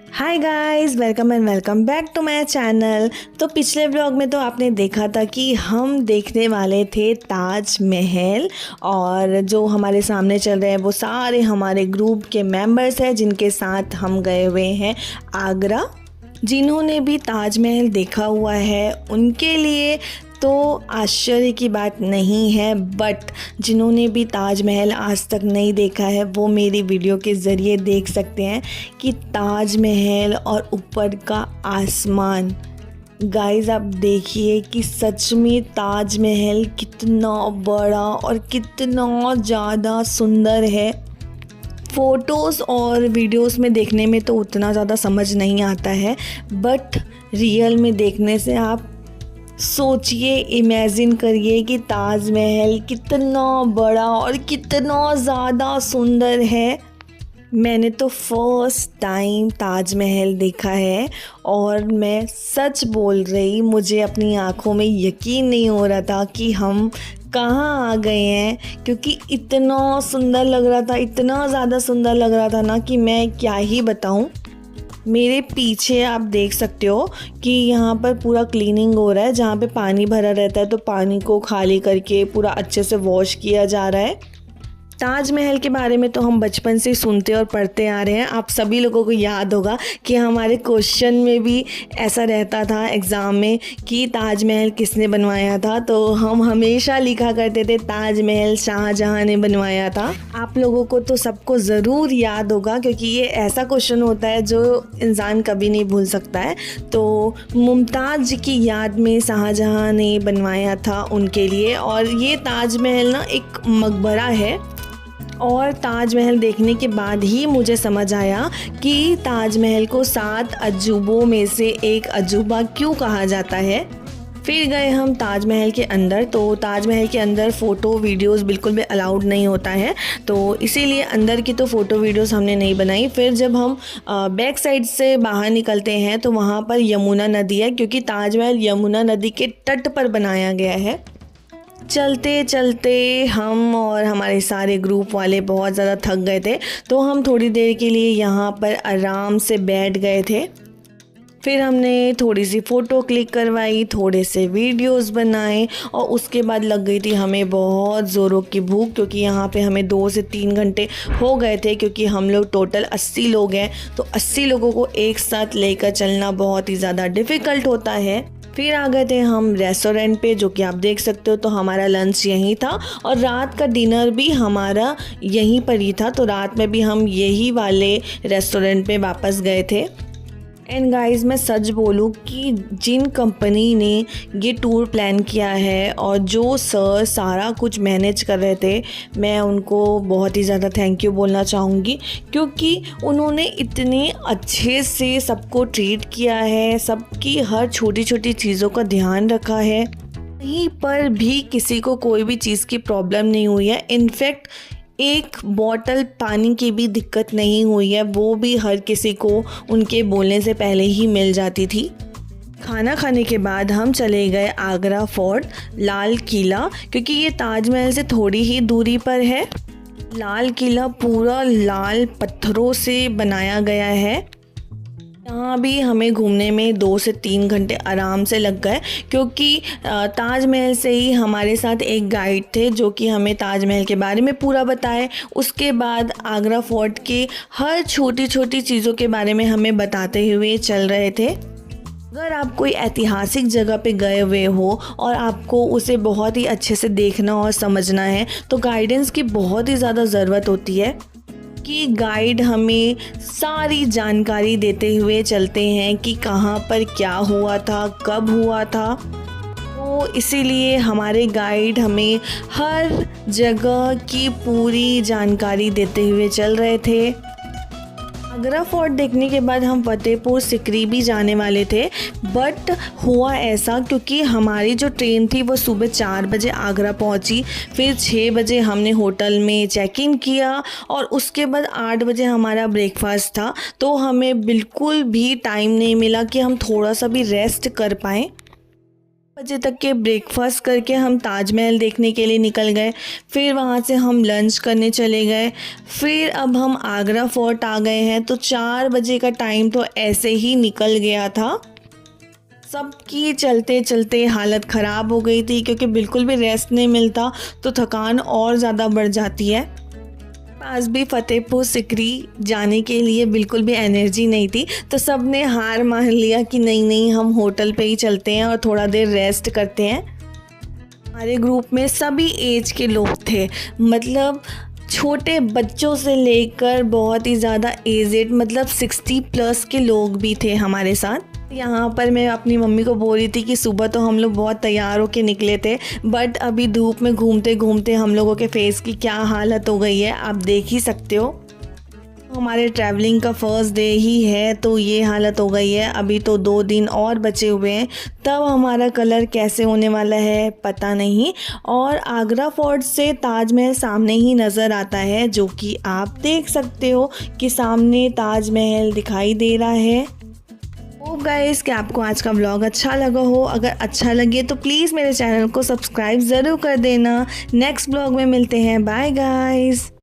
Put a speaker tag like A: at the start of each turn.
A: Hi guys, welcome and welcome back to my channel. तो पिछले vlog में तो आपने देखा था कि हम देखने वाले थे ताज महल, और जो हमारे सामने चल रहे हैं वो सारे हमारे ग्रुप के मेंबर्स हैं जिनके साथ हम गए हुए हैं आगरा। जिन्होंने भी ताजमहल देखा हुआ है उनके लिए तो आश्चर्य की बात नहीं है, बट जिन्होंने भी ताजमहल आज तक नहीं देखा है वो मेरी वीडियो के ज़रिए देख सकते हैं कि ताजमहल और ऊपर का आसमान। गाइस, आप देखिए कि सच में ताजमहल कितना बड़ा और कितना ज़्यादा सुंदर है। फ़ोटोज़ और वीडियोस में देखने में तो उतना ज़्यादा समझ नहीं आता है, बट रियल में देखने से आप सोचिए, इमेजिन करिए कि ताजमहल कितना बड़ा और कितना ज़्यादा सुंदर है। मैंने तो फर्स्ट टाइम ताजमहल देखा है और मैं सच बोल रही, मुझे अपनी आँखों में यकीन नहीं हो रहा था कि हम कहाँ आ गए हैं, क्योंकि इतना सुंदर लग रहा था, इतना ज़्यादा सुंदर लग रहा था ना कि मैं क्या ही बताऊँ। मेरे पीछे आप देख सकते हो कि यहाँ पर पूरा क्लीनिंग हो रहा है। जहाँ पे पानी भरा रहता है तो पानी को खाली करके पूरा अच्छे से वॉश किया जा रहा है। ताजमहल के बारे में तो हम बचपन से सुनते और पढ़ते आ रहे हैं। आप सभी लोगों को याद होगा कि हमारे क्वेश्चन में भी ऐसा रहता था एग्ज़ाम में कि ताजमहल किसने बनवाया था, तो हम हमेशा लिखा करते थे ताजमहल शाहजहां ने बनवाया था। आप लोगों को तो सबको ज़रूर याद होगा, क्योंकि ये ऐसा क्वेश्चन होता है जो इंसान कभी नहीं भूल सकता है। तो मुमताज़ की याद में शाहजहां ने बनवाया था उनके लिए। और ये ताजमहल ना एक मकबरा है, और ताजमहल देखने के बाद ही मुझे समझ आया कि ताजमहल को 7 अजूबों में से एक अजूबा क्यों कहा जाता है। फिर गए हम ताजमहल के अंदर। तो ताजमहल के अंदर फ़ोटो वीडियोस बिल्कुल भी अलाउड नहीं होता है, तो इसीलिए अंदर की तो फ़ोटो वीडियोस हमने नहीं बनाई। फिर जब हम बैक साइड से बाहर निकलते हैं तो वहाँ पर यमुना नदी है, क्योंकि ताजमहल यमुना नदी के तट पर बनाया गया है। चलते चलते हम और हमारे सारे ग्रुप वाले बहुत ज़्यादा थक गए थे, तो हम थोड़ी देर के लिए यहाँ पर आराम से बैठ गए थे। फिर हमने थोड़ी सी फ़ोटो क्लिक करवाई, थोड़े से वीडियोस बनाए, और उसके बाद लग गई थी हमें बहुत ज़ोरों की भूख, क्योंकि यहाँ पे हमें 2 से 3 घंटे हो गए थे। क्योंकि हम लोग टोटल 80 लोग हैं, तो 80 लोगों को एक साथ लेकर चलना बहुत ही ज़्यादा डिफ़िकल्ट होता है। फिर आ गए थे हम रेस्टोरेंट पे, जो कि आप देख सकते हो। तो हमारा लंच यहीं था और रात का डिनर भी हमारा यहीं पर ही था, तो रात में भी हम यही वाले रेस्टोरेंट पे वापस गए थे। एंड गाइस, मैं सच बोलूँ कि जिन कंपनी ने ये टूर प्लान किया है और जो सर सारा कुछ मैनेज कर रहे थे, मैं उनको बहुत ही ज़्यादा थैंक यू बोलना चाहूँगी, क्योंकि उन्होंने इतने अच्छे से सबको ट्रीट किया है, सबकी हर छोटी छोटी चीज़ों का ध्यान रखा है। कहीं पर भी किसी को कोई भी चीज़ की प्रॉब्लम नहीं हुई है। इनफैक्ट एक बॉटल पानी की भी दिक्कत नहीं हुई है, वो भी हर किसी को उनके बोलने से पहले ही मिल जाती थी। खाना खाने के बाद हम चले गए आगरा फोर्ट, लाल किला, क्योंकि ये ताजमहल से थोड़ी ही दूरी पर है। लाल किला पूरा लाल पत्थरों से बनाया गया है। यहाँ भी हमें घूमने में 2 से 3 घंटे आराम से लग गए, क्योंकि ताजमहल से ही हमारे साथ एक गाइड थे जो कि हमें ताजमहल के बारे में पूरा बताए। उसके बाद आगरा फोर्ट के हर छोटी छोटी चीज़ों के बारे में हमें बताते हुए चल रहे थे। अगर आप कोई ऐतिहासिक जगह पे गए हुए हो और आपको उसे बहुत ही अच्छे से देखना और समझना है, तो गाइडेंस की बहुत ही ज़्यादा ज़रूरत होती है कि गाइड हमें सारी जानकारी देते हुए चलते हैं कि कहाँ पर क्या हुआ था, कब हुआ था। तो इसीलिए हमारे गाइड हमें हर जगह की पूरी जानकारी देते हुए चल रहे थे। आगरा फोर्ट देखने के बाद हम फतेहपुर सिकरी भी जाने वाले थे, बट हुआ ऐसा क्योंकि हमारी जो ट्रेन थी वो सुबह 4 बजे आगरा पहुंची। फिर 6 बजे हमने होटल में चेक इन किया और उसके बाद 8 बजे हमारा ब्रेकफास्ट था, तो हमें बिल्कुल भी टाइम नहीं मिला कि हम थोड़ा सा भी रेस्ट कर पाएँ। बजे तक के ब्रेकफास्ट करके हम ताजमहल देखने के लिए निकल गए। फिर वहाँ से हम लंच करने चले गए। फिर अब हम आगरा फोर्ट आ गए हैं। तो 4 बजे का टाइम तो ऐसे ही निकल गया था। सबकी चलते चलते हालत ख़राब हो गई थी, क्योंकि बिल्कुल भी रेस्ट नहीं मिलता तो थकान और ज़्यादा बढ़ जाती है। पास भी फतेहपुर सिकरी जाने के लिए बिल्कुल भी एनर्जी नहीं थी, तो सब ने हार मान लिया कि नहीं हम होटल पे ही चलते हैं और थोड़ा देर रेस्ट करते हैं। हमारे ग्रुप में सभी एज के लोग थे, मतलब छोटे बच्चों से लेकर बहुत ही ज़्यादा एजेड, मतलब 60 प्लस के लोग भी थे हमारे साथ। यहाँ पर मैं अपनी मम्मी को बोल रही थी कि सुबह तो हम लोग बहुत तैयार होके निकले थे, बट अभी धूप में घूमते घूमते हम लोगों के फेस की क्या हालत हो गई है आप देख ही सकते हो। हमारे ट्रैवलिंग का फर्स्ट डे ही है तो ये हालत हो गई है। अभी तो 2 दिन और बचे हुए हैं, तब हमारा कलर कैसे होने वाला है पता नहीं। और आगरा फोर्ट से ताजमहल सामने ही नज़र आता है, जो कि आप देख सकते हो कि सामने ताजमहल दिखाई दे रहा है। होप गाइस कि आपको आज का व्लॉग अच्छा लगा हो। अगर अच्छा लगे तो प्लीज़ मेरे चैनल को सब्सक्राइब ज़रूर कर देना। नेक्स्ट व्लॉग में मिलते हैं। Bye guys.